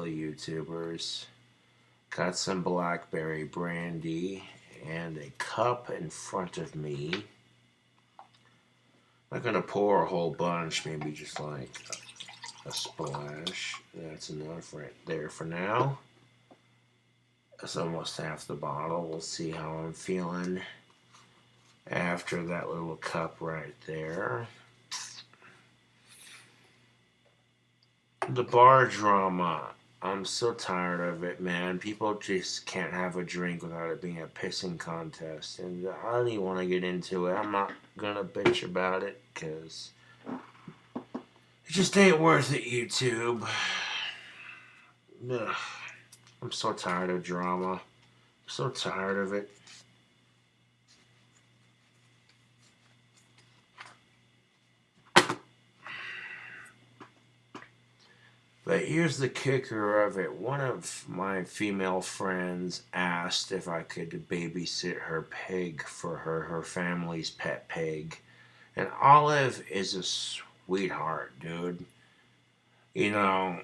YouTubers. Got some blackberry brandy and a cup in front of me. I'm not gonna pour a whole bunch, maybe just like a splash. That's enough right there for now. That's almost half the bottle. We'll see how I'm feeling after that little cup right there. The bar drama. I'm so tired of it, man. People just can't have a drink without it being a pissing contest. And I don't even want to get into it. I'm not going to bitch about it because it just ain't worth it, YouTube. Ugh. I'm so tired of drama. I'm so tired of it. But here's the kicker of it. One of my female friends asked if I could babysit her pig for her family's pet pig. And Olive is a sweetheart, dude. You know,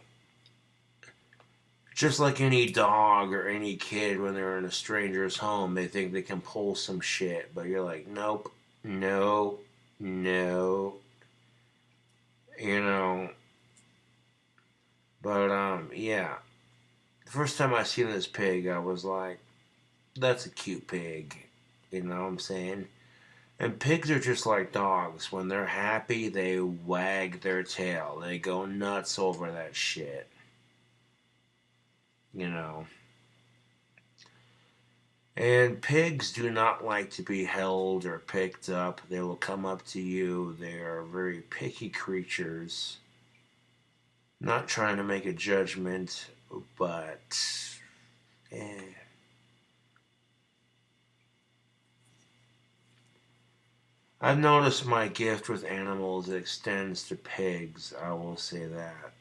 just like any dog or any kid when they're in a stranger's home, they think they can pull some shit. But you're like, nope, no, no. You know, but yeah. The first time I seen this pig, I was like, that's a cute pig. You know what I'm saying? And pigs are just like dogs. When they're happy, they wag their tail. They go nuts over that shit. You know. And pigs do not like to be held or picked up. They will come up to you. They are very picky creatures. Not trying to make a judgment, but eh. I've noticed my gift with animals extends to pigs, I will say that.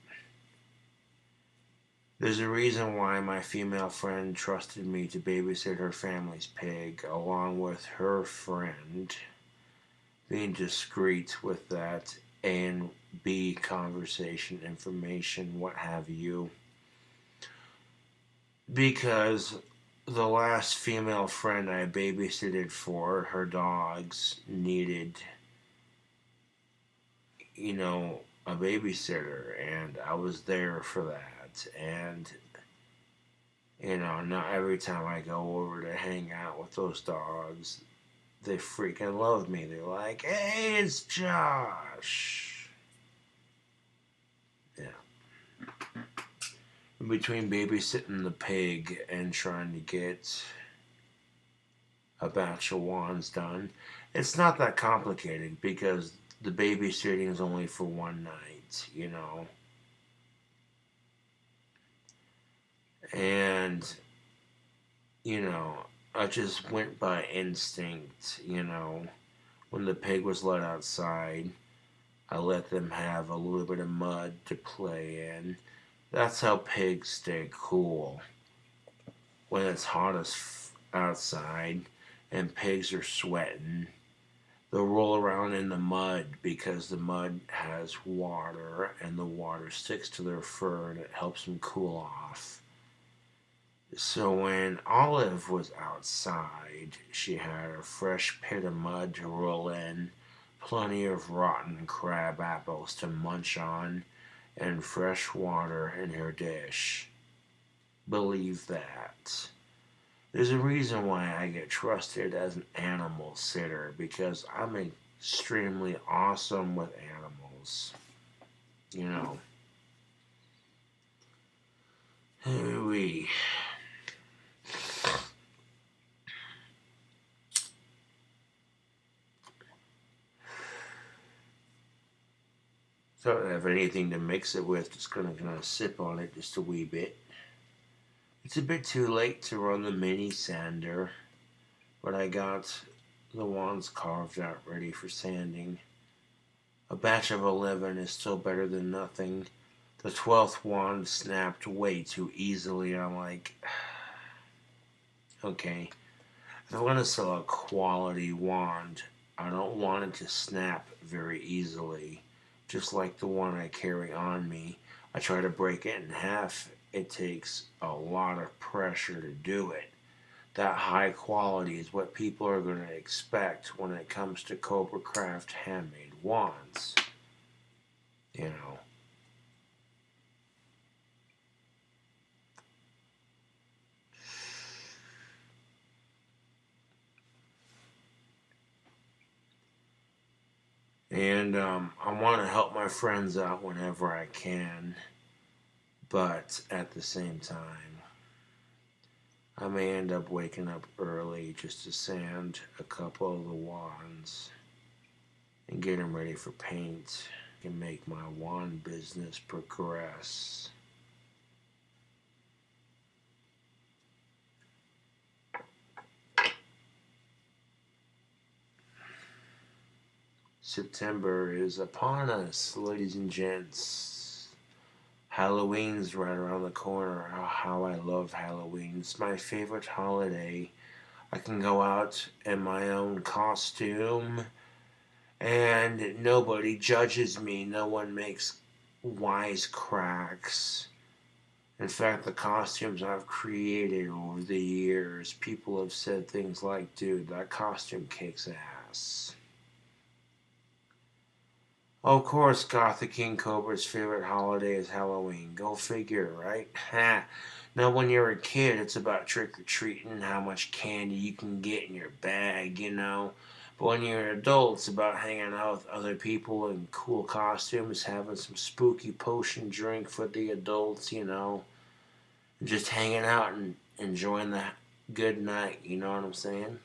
There's a reason why my female friend trusted me to babysit her family's pig, along with her friend, being discreet with that, A and B conversation, information, what have you. Because the last female friend I babysitted for, her dogs needed, a babysitter, and I was there for that. And, not every time I go over to hang out with those dogs, they freaking love me. They're like, hey, it's Josh. Yeah. In between babysitting the pig and trying to get a batch of wands done, it's not that complicated because the babysitting is only for one night. And, I just went by instinct. When the pig was let outside, I let them have a little bit of mud to play in. That's how pigs stay cool. When it's hot as outside and pigs are sweating, they'll roll around in the mud because the mud has water and the water sticks to their fur and it helps them cool off. So when Olive was outside, she had a fresh pit of mud to roll in, plenty of rotten crab apples to munch on, and fresh water in her dish. Believe that. There's a reason why I get trusted as an animal sitter because I'm extremely awesome with animals. You know. We. So I don't have anything to mix it with. Just gonna sip on it just a wee bit. It's a bit too late to run the mini sander, but I got the wands carved out ready for sanding. A batch of 11 is still better than nothing. The 12th wand snapped way too easily. I'm like, okay, if I want to sell a quality wand, I don't want it to snap very easily. Just like the one I carry on me. I try to break it in half it takes a lot of pressure to do it. That high quality is what people are going to expect when it comes to Cobra Craft handmade wands. You know. And I want to help my friends out whenever I can, but at the same time, I may end up waking up early just to sand a couple of the wands and get them ready for paint and make my wand business progress. September is upon us, ladies and gents. Halloween's right around the corner. Oh, how I love Halloween. It's my favorite holiday. I can go out in my own costume and nobody judges me. No one makes wisecracks. In fact, the costumes I've created over the years, people have said things like, dude, that costume kicks ass. Of course, Gothic King Cobra's favorite holiday is Halloween. Go figure, right? Ha! Now, when you're a kid, it's about trick or treating, how much candy you can get in your bag, you know. But when you're an adult, it's about hanging out with other people in cool costumes, having some spooky potion drink for the adults, you know. Just hanging out and enjoying the good night, you know what I'm saying?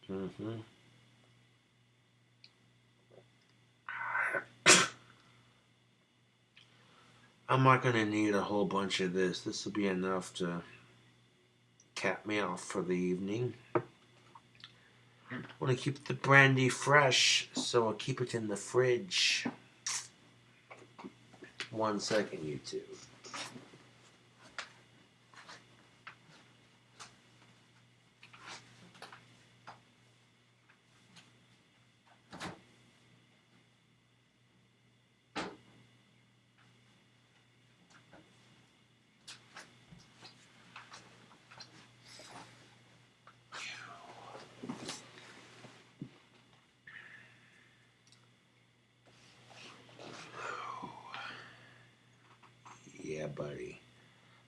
Mm-hmm. I'm not gonna need a whole bunch of this. This will be enough to cap me off for the evening. I want to keep the brandy fresh, so I'll keep it in the fridge. 1 second, you two. Yeah, buddy.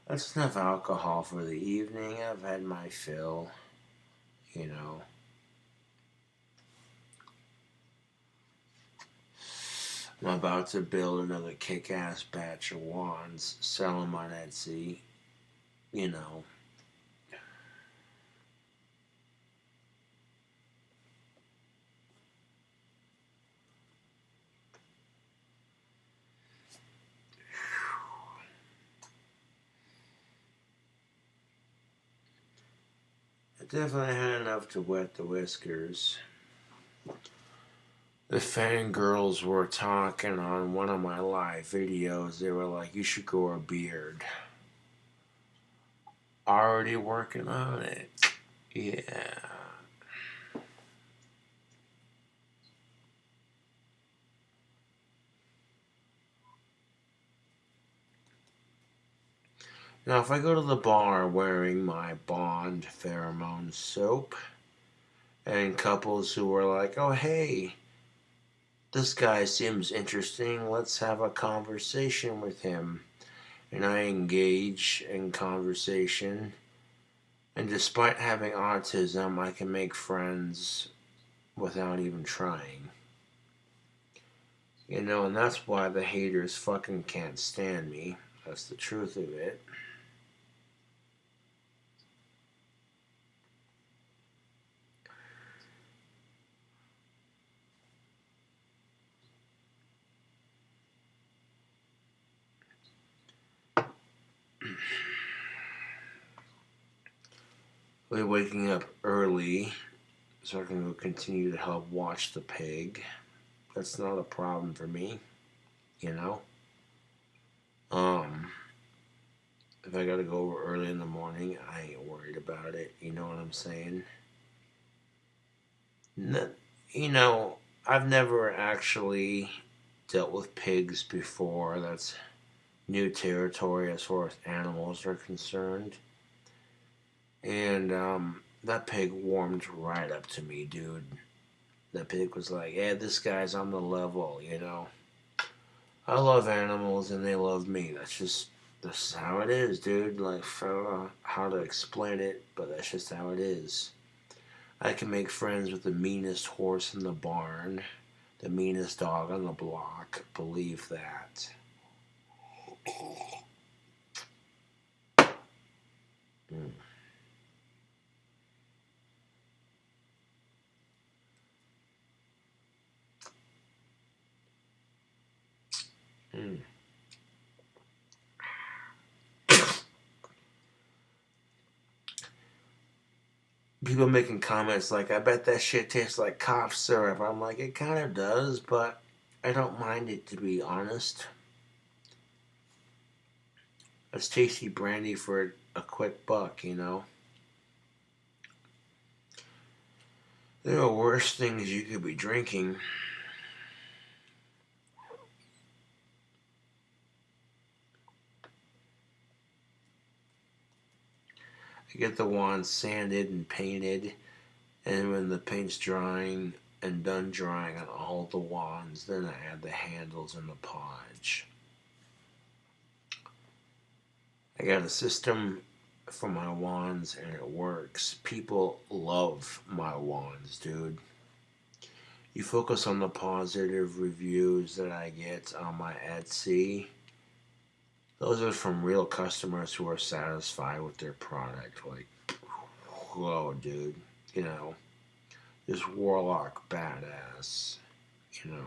That's enough alcohol for the evening. I've had my fill, you know. I'm about to build another kick ass batch of wands, sell them on Etsy, you know. I definitely had enough to wet the whiskers. The fangirls were talking on one of my live videos. They were like, you should grow a beard. Already working on it. Yeah. Now, if I go to the bar wearing my Bond pheromone soap, and couples who are like, oh, hey, this guy seems interesting, let's have a conversation with him. And I engage in conversation. And despite having autism, I can make friends without even trying. You know, and that's why the haters fucking can't stand me. That's the truth of it. We're waking up early so I can go continue to help watch the pig. That's not a problem for me, you know. Um, if I gotta go over early in the morning, I ain't worried about it. You know what I'm saying? N- you know, I've never actually dealt with pigs before. That's new territory as far as animals are concerned. And that pig warmed right up to me, dude. That pig was like, "Yeah, this guy's on the level, you know. I love animals and they love me. That's how it is, dude. Like, I don't know how to explain it, but that's just how it is. I can make friends with the meanest horse in the barn, the meanest dog on the block. Believe that." Mm. Mm. People making comments like, "I bet that shit tastes like cough syrup." I'm like, it kind of does, but I don't mind it, to be honest. It's tasty brandy for a quick buck, you know? There are worse things you could be drinking. I get the wand sanded and painted, and when the paint's drying and done drying on all the wands, then I add the handles and the podge. I got a system for my wands and it works. People love my wands, dude. You focus on the positive reviews that I get on my Etsy. Those are from real customers who are satisfied with their product. Like, whoa, dude. You know, this warlock badass. You know,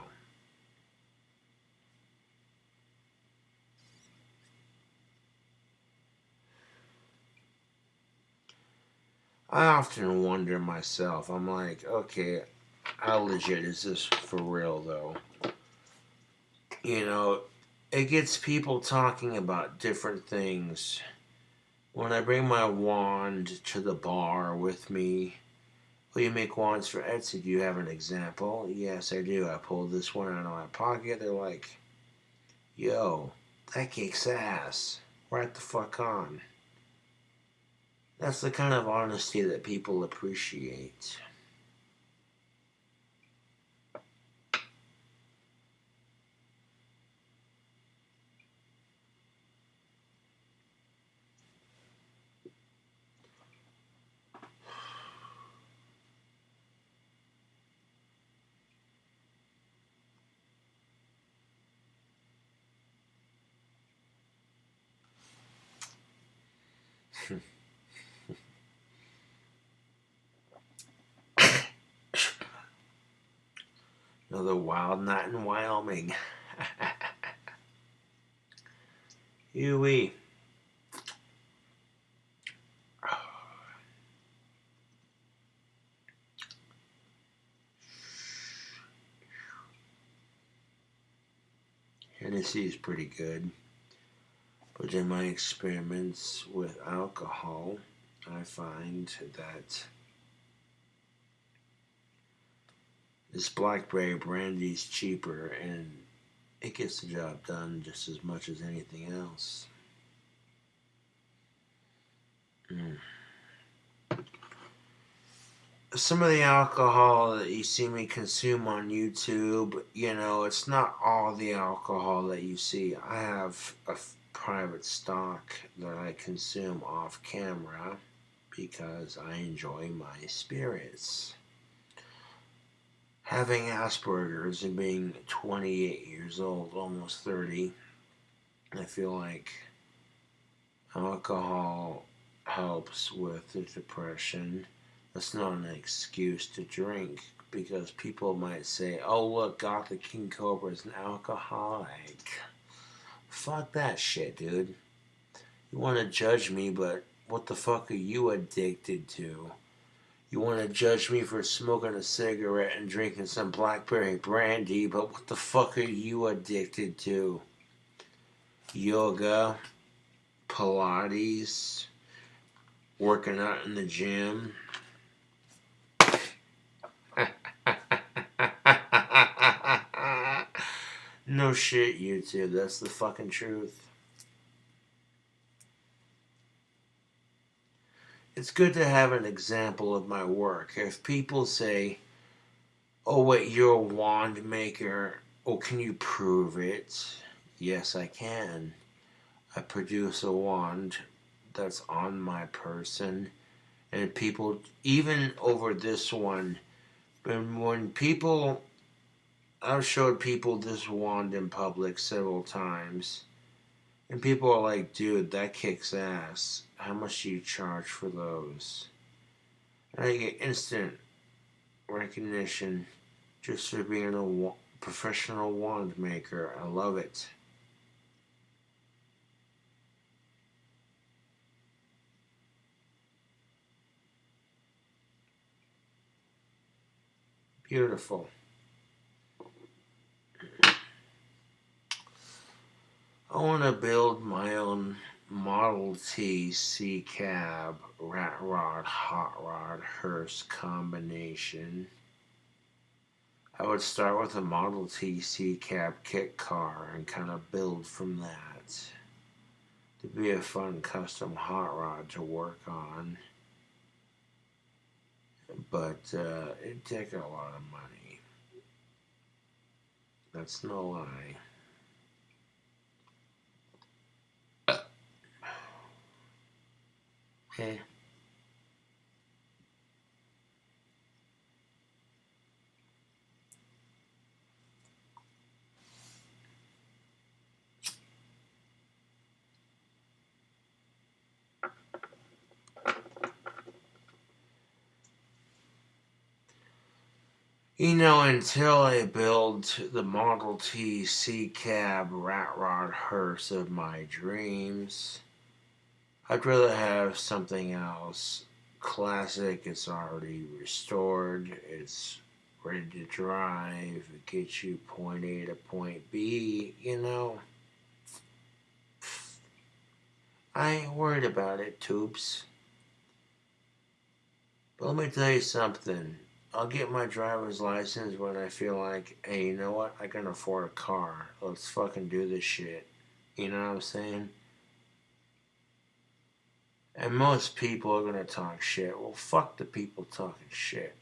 I often wonder myself. I'm like, okay, how legit is this for real though? You know, it gets people talking about different things. When I bring my wand to the bar with me, "Will you make wands for Etsy? Do you have an example?" "Yes, I do." I pulled this one out of my pocket. They're like, "Yo, that kicks ass. Right the fuck on." That's the kind of honesty that people appreciate. Another wild night in Wyoming. Huey. Hennessy is pretty good. But in my experiments with alcohol, I find that this blackberry brandy is cheaper and it gets the job done just as much as anything else. Mm. Some of the alcohol that you see me consume on YouTube, you know, it's not all the alcohol that you see. I have a private stock that I consume off camera because I enjoy my spirits. Having Asperger's and being 28 years old, almost 30, I feel like alcohol helps with the depression. That's not an excuse to drink because people might say, "Oh, look, Gothic King Cobra is an alcoholic." Fuck that shit, dude. You want to judge me, but what the fuck are you addicted to? You want to judge me for smoking a cigarette and drinking some blackberry brandy, but what the fuck are you addicted to? Yoga, Pilates, working out in the gym. No shit, YouTube. That's the fucking truth. It's good to have an example of my work. If people say, oh, wait, you're a wand maker. Oh, can you prove it? Yes, I can. I produce a wand that's on my person. And people, even over this one, when people, I've showed people this wand in public several times. And people are like, dude, that kicks ass. How much do you charge for those? And I get instant recognition just for being a professional wand maker. I love it. Beautiful. I want to build my own Model T C cab, rat rod, hot rod, hearse combination. I would start with a Model T C cab kit car and kind of build from that. To be a fun custom hot rod to work on, but it'd take a lot of money. That's no lie. Eh. You know, until I build the Model T C cab rat rod hearse of my dreams, I'd rather have something else. Classic, it's already restored, it's ready to drive, it gets you point A to point B, you know. I ain't worried about it, Toops. But let me tell you something. I'll get my driver's license when I feel like, hey, you know what? I can afford a car. Let's fucking do this shit. You know what I'm saying? And most people are gonna talk shit. Well, fuck the people talking shit.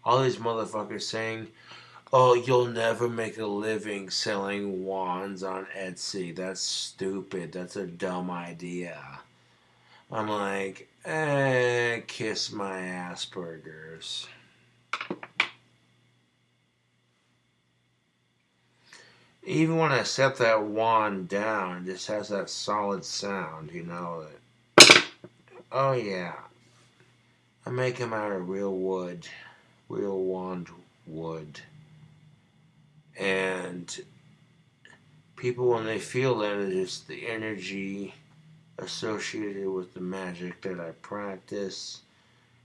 All these motherfuckers saying, oh, you'll never make a living selling wands on Etsy. That's stupid. That's a dumb idea. I'm like, kiss my Asperger's. Even when I set that wand down, it just has that solid sound, you know. Oh yeah, I make them out of real wood, real wand wood. And people, when they feel that, it's the energy associated with the magic that I practice.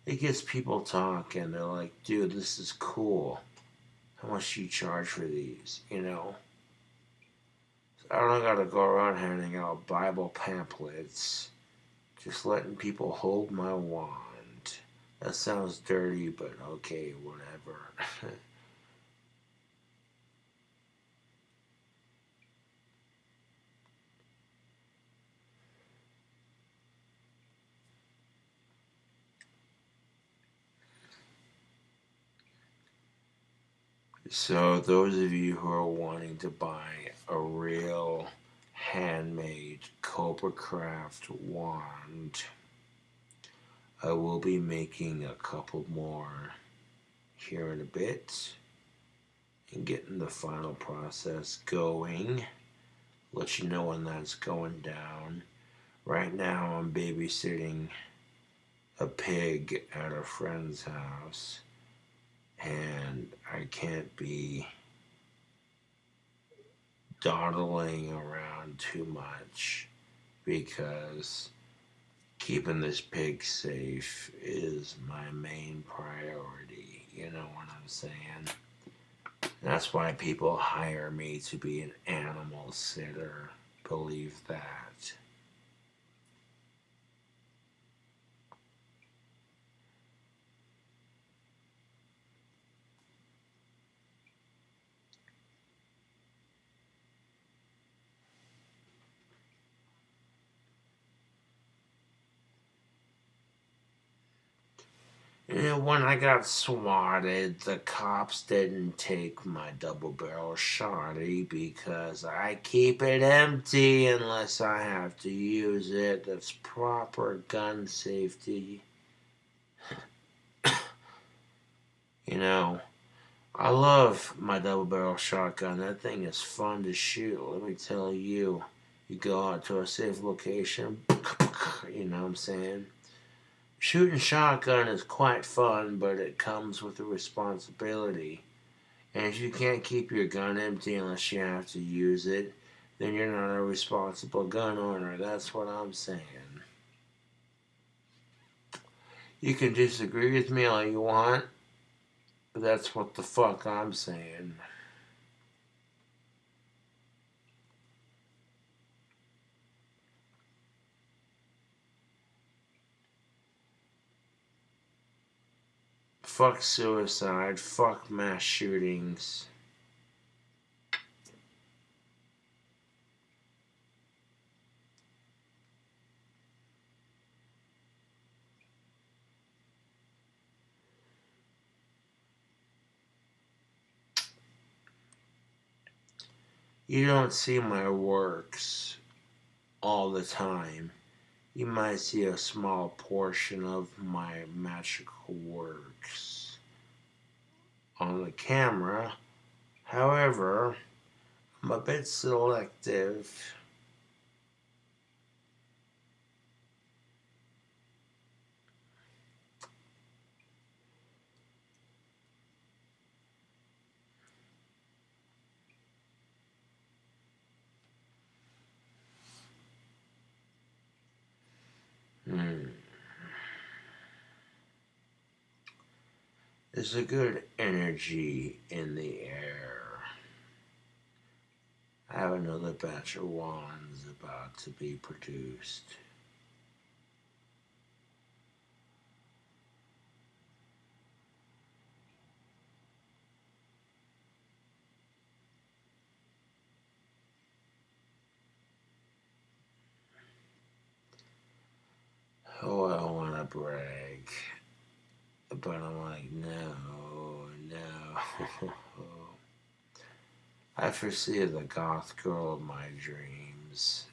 It gets people talking. They're like, dude, this is cool. How much do you charge for these? You know? I don't gotta go around handing out Bible pamphlets. Just letting people hold my wand. That sounds dirty, but okay, whatever. So, those of you who are wanting to buy a real handmade Cobra Craft wand, I will be making a couple more here in a bit and getting the final process going. Let you know when that's going down. Right now, I'm babysitting a pig at a friend's house, and I can't be dawdling around too much because keeping this pig safe is my main priority. You know what I'm saying? That's why people hire me to be an animal sitter. Believe that. And when I got swatted, the cops didn't take my double barrel shotty because I keep it empty unless I have to use it. That's proper gun safety. You know, I love my double barrel shotgun. That thing is fun to shoot. Let me tell you. You go out to a safe location, you know what I'm saying? Shooting shotgun is quite fun, but it comes with a responsibility. And if you can't keep your gun empty unless you have to use it, then you're not a responsible gun owner. That's what I'm saying. You can disagree with me all you want, but that's what the fuck I'm saying. Fuck suicide. Fuck mass shootings. You don't see my works all the time. You might see a small portion of my magical works on the camera. However, I'm a bit selective. Hmm. There's a good energy in the air. I have another batch of wands about to be produced. Oh, I want to brag, but I'm like, no, no. I foresee the goth girl of my dreams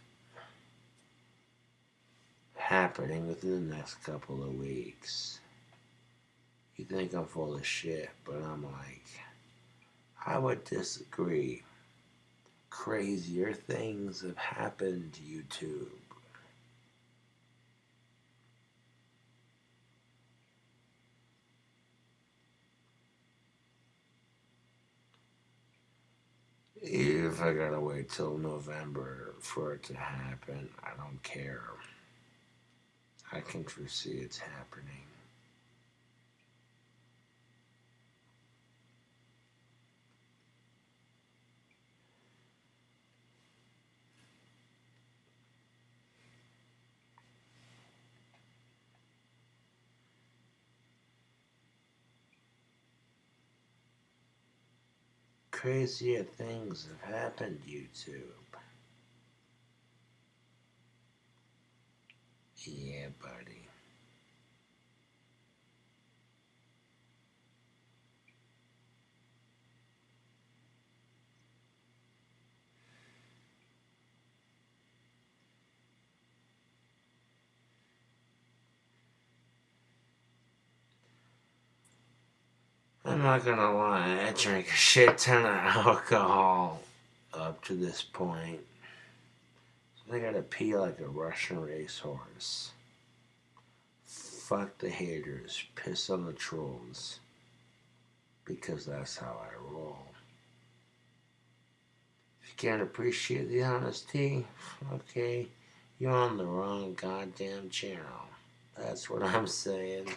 happening within the next couple of weeks. You think I'm full of shit, but I'm like, I would disagree. Crazier things have happened, YouTube. If I gotta wait till November for it to happen, I don't care. I can foresee it's happening. Crazier things have happened, YouTube. Yeah, buddy. I'm not gonna lie, I drank a shit ton of alcohol up to this point. So I gotta pee like a Russian racehorse. Fuck the haters, piss on the trolls. Because that's how I roll. You can't appreciate the honesty? Okay, you're on the wrong goddamn channel. That's what I'm saying.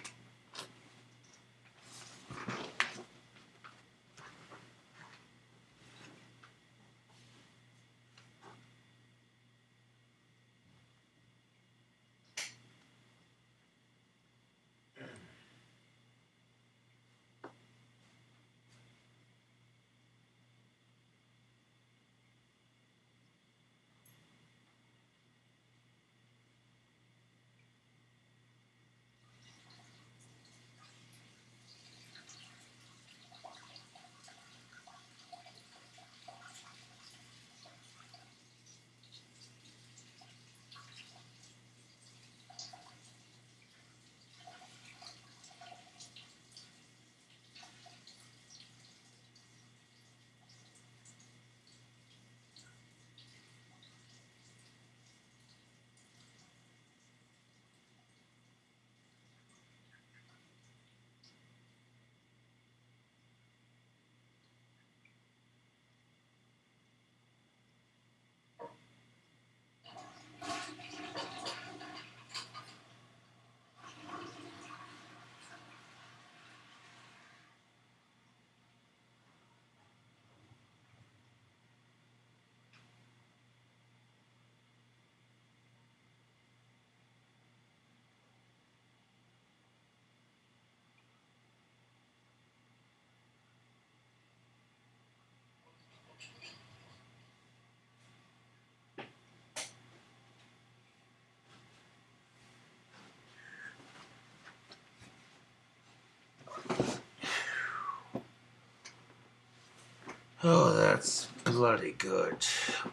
Oh, that's bloody good.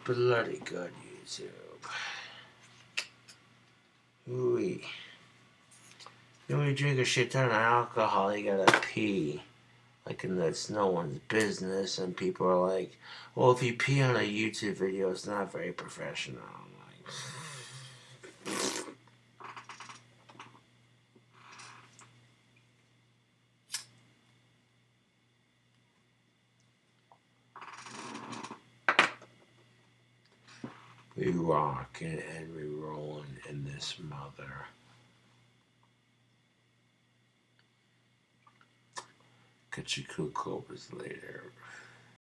Bloody good, YouTube. Ooh. When you drink a shit ton of alcohol, you gotta pee. Like, and that's no one's business. And people are like, well, if you pee on a YouTube video, it's not very professional. I'm like, we rockin' and we rollin' in this mother. Catch you cool cobras later.